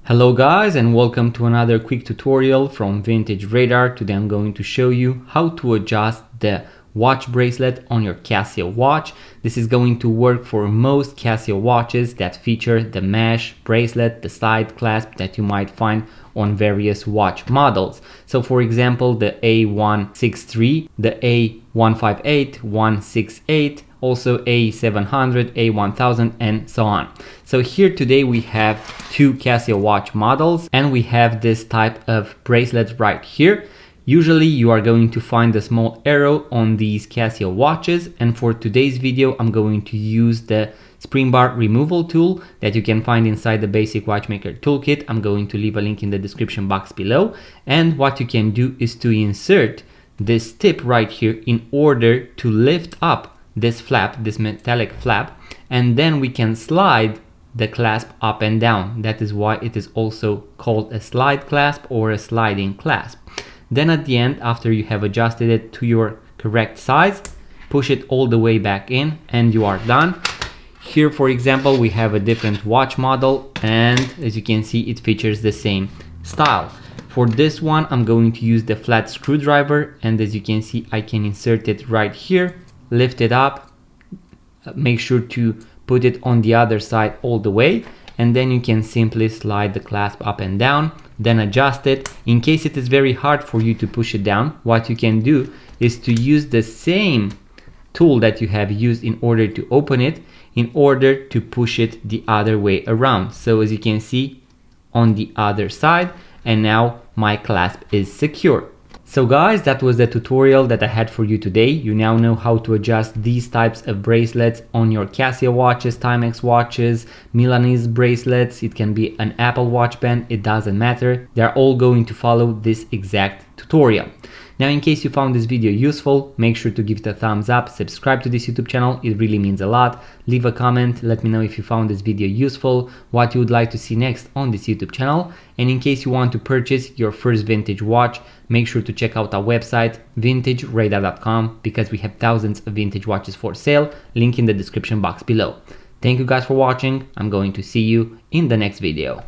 Hello guys, and welcome to another quick tutorial from Vintage Radar. Today I'm going to show you how to adjust the watch bracelet on your Casio watch. This is going to work for most Casio watches that feature the mesh bracelet, the side clasp that you might find on various watch models. So for example, the A163, the A158, A168, also A700, A1000, and so on. So here today we have two Casio watch models, and we have this type of bracelet right here. Usually you are going to find a small arrow on these Casio watches, and for today's video I'm going to use the spring bar removal tool that you can find inside the basic watchmaker toolkit. I'm going to leave a link in the description box below, and what you can do is to insert this tip right here in order to lift up this flap, this metallic flap, and then we can slide the clasp up and down. That is why it is also called a slide clasp or a sliding clasp. Then at the end, after you have adjusted it to your correct size, push it all the way back in and you are done. Here for example we have a different watch model, and as you can see it features the same style. For this one I'm going to use the flat screwdriver, and as you can see I can insert it right here, lift it up, make sure to put it on the other side all the way, and then you can simply slide the clasp up and down, then adjust it. In case it is very hard for you to push it down, what you can do is to use the same tool that you have used in order to open it, in order to push it the other way around. So as you can see, on the other side, and now my clasp is secure. So guys, that was the tutorial that I had for you today. You now know how to adjust these types of bracelets on your Casio watches, Timex watches, Milanese bracelets. It can be an Apple Watch band, it doesn't matter. They're all going to follow this exact tutorial. Now, in case you found this video useful, make sure to give it a thumbs up, subscribe to this YouTube channel, it really means a lot. Leave a comment, let me know if you found this video useful, what you would like to see next on this YouTube channel. And in case you want to purchase your first vintage watch, make sure to check out our website, vintageradar.com, because we have thousands of vintage watches for sale, link in the description box below. Thank you guys for watching, I'm going to see you in the next video.